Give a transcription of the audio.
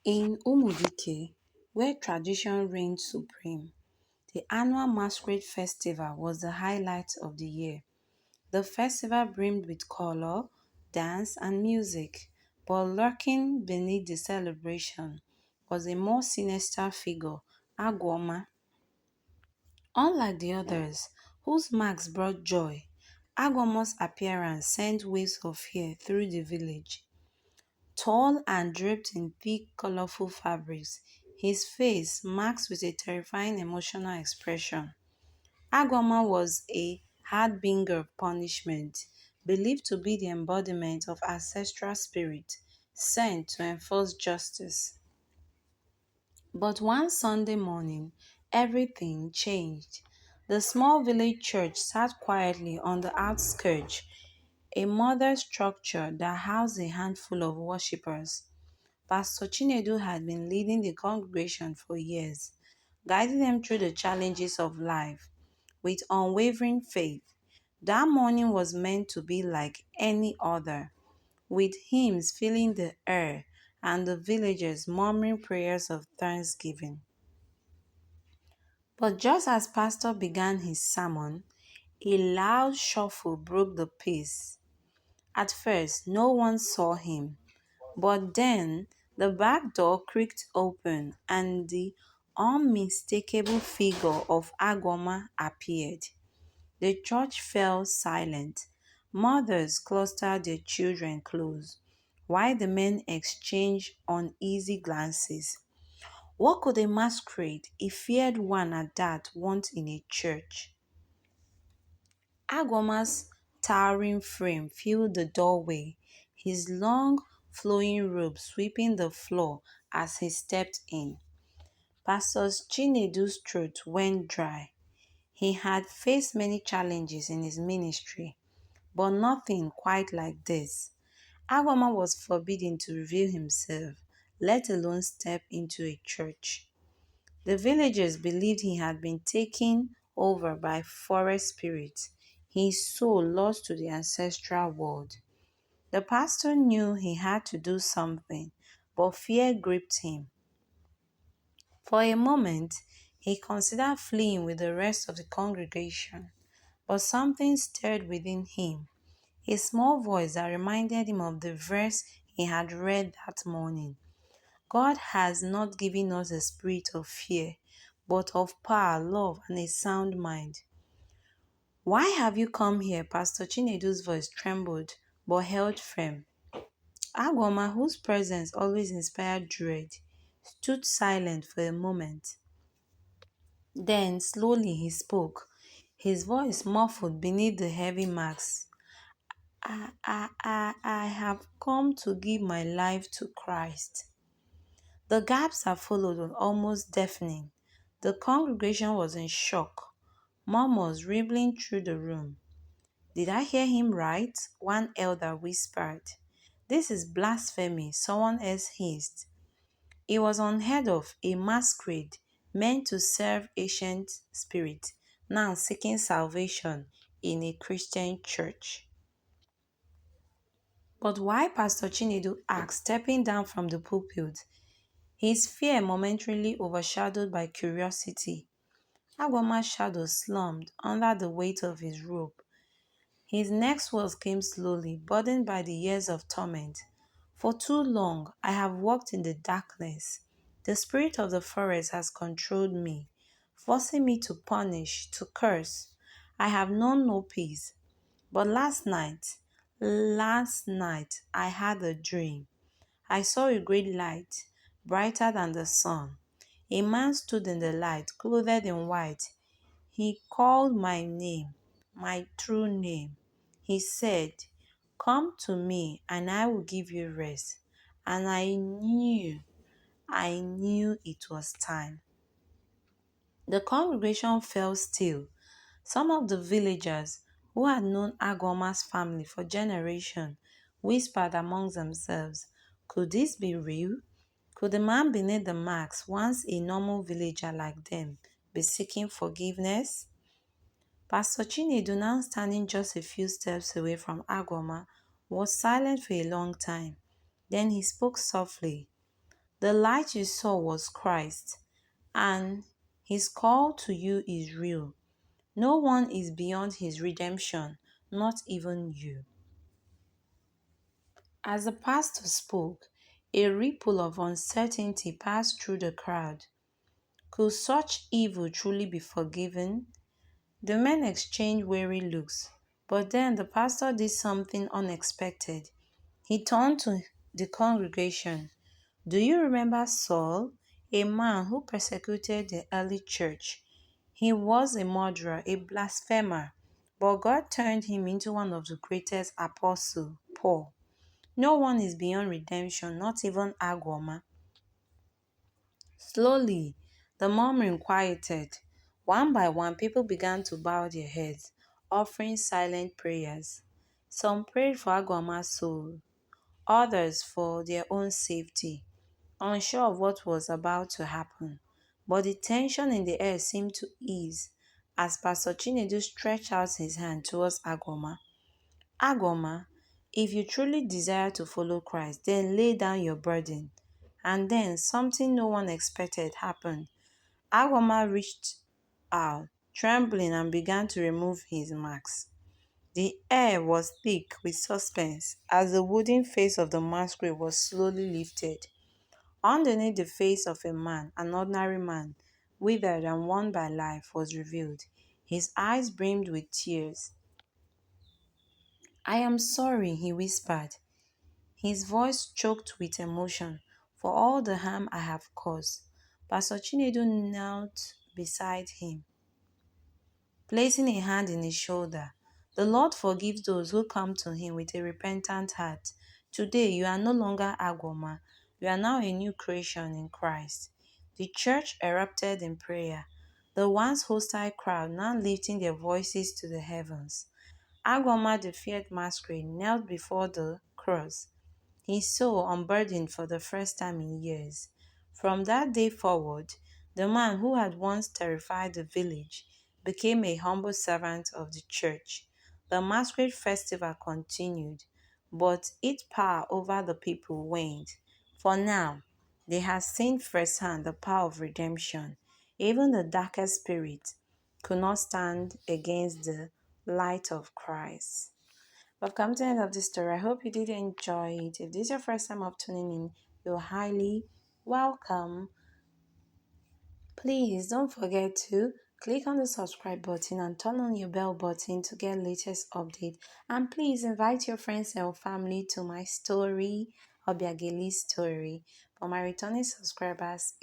In Umudike, where tradition reigned supreme, the annual Masquerade Festival was the highlight of the year. The festival brimmed with color, dance, and music, but lurking beneath the celebration was a more sinister figure, Agwoma. Unlike the others, whose masks brought joy, Agwomo's appearance sent waves of fear through the village. Tall and draped in thick, colorful fabrics, his face marked with a terrifying emotional expression. Agwama was a harbinger of punishment, believed to be the embodiment of ancestral spirit sent to enforce justice. But one Sunday morning, everything changed. The small village church sat quietly on the outskirts, a modern structure that housed a handful of worshippers. Pastor Chinedu had been leading the congregation for years, guiding them through the challenges of life with unwavering faith. That morning was meant to be like any other, with hymns filling the air and the villagers murmuring prayers of thanksgiving. But just as Pastor began his sermon, a loud shuffle broke the peace. At first, no one saw him, but then the back door creaked open and the unmistakable figure of Agwoma appeared. The church fell silent. Mothers clustered their children close, while the men exchanged uneasy glances. What could a masquerade, a feared one at that, want in a church? Agwoma's towering frame filled the doorway, his long, flowing robe sweeping the floor as he stepped in. Pastor Chinedu's throat went dry. He had faced many challenges in his ministry, but nothing quite like this. Agwama was forbidden to reveal himself, let alone step into a church. The villagers believed he had been taken over by forest spirits, his soul lost to the ancestral world. The pastor knew he had to do something, but fear gripped him. For a moment, he considered fleeing with the rest of the congregation, but something stirred within him, a small voice that reminded him of the verse he had read that morning. God has not given us a spirit of fear, but of power, love, and a sound mind. Why have you come here? Pastor Chinedu's voice trembled but held firm. Agwoma, whose presence always inspired dread, stood silent for a moment. Then slowly he spoke, his voice muffled beneath the heavy mask. I have come to give my life to Christ. The gasps that followed were almost deafening. The congregation was in shock, murmurs rippling through the room. Did I hear him right? One elder whispered. This is blasphemy, someone else hissed. It was unheard of, a masquerade meant to serve ancient spirits, now seeking salvation in a Christian church. But why? Pastor Chinedu asked, stepping down from the pulpit, his fear momentarily overshadowed by curiosity. Agwama's shadow slumped under the weight of his robe. His next words came slowly, burdened by the years of torment. For too long, I have walked in the darkness. The spirit of the forest has controlled me, forcing me to punish, to curse. I have known no peace. But last night, I had a dream. I saw a great light, brighter than the sun. A man stood in the light, clothed in white. He called my name, my true name. He said, come to me and I will give you rest. And I knew it was time. The congregation fell still. Some of the villagers who had known Agoma's family for generations whispered among themselves, could this be real? Could the man beneath the mask, once a normal villager like them, be seeking forgiveness? Pastor Chinedu, now standing just a few steps away from Agoma, was silent for a long time. Then he spoke softly. The light you saw was Christ, and his call to you is real. No one is beyond his redemption, not even you. As the pastor spoke, a ripple of uncertainty passed through the crowd. Could such evil truly be forgiven? The men exchanged weary looks, but then the pastor did something unexpected. He turned to the congregation. Do you remember Saul, a man who persecuted the early church? He was a murderer, a blasphemer, but God turned him into one of the greatest apostles, Paul. No one is beyond redemption, not even Agwoma. Slowly, the murmuring quieted. One by one, people began to bow their heads, offering silent prayers. Some prayed for Agwama's soul, others for their own safety, unsure of what was about to happen. But the tension in the air seemed to ease as Pastor Chinedu stretched out his hand towards Agwama. Agwama, if you truly desire to follow Christ, then lay down your burden. And then something no one expected happened. Agwama reached out, trembling, and began to remove his mask. The air was thick with suspense as the wooden face of the masquerade was slowly lifted. Underneath the face of a man, an ordinary man, withered and worn by life, was revealed. His eyes brimmed with tears. I am sorry, he whispered, his voice choked with emotion, for all the harm I have caused. Pastor Chinedu knelt beside him, placing a hand in his shoulder. The Lord forgives those who come to him with a repentant heart. Today you are no longer Agwoma. You are now a new creation in Christ. The church erupted in prayer, the once hostile crowd now lifting their voices to the heavens. Agwoma, the feared masquerade, knelt before the cross, his soul unburdened for the first time in years. From that day forward, the man who had once terrified the village became a humble servant of the church. The masquerade festival continued, but its power over the people waned. For now, they had seen firsthand the power of redemption. Even the darkest spirit could not stand against the light of Christ. We've come to the end of this story. I hope you did enjoy it. If this is your first time of tuning in, you're highly welcome. Please don't forget to click on the subscribe button and turn on your bell button to get latest update. And please invite your friends and family to my story, Obiageli's story. For my returning subscribers,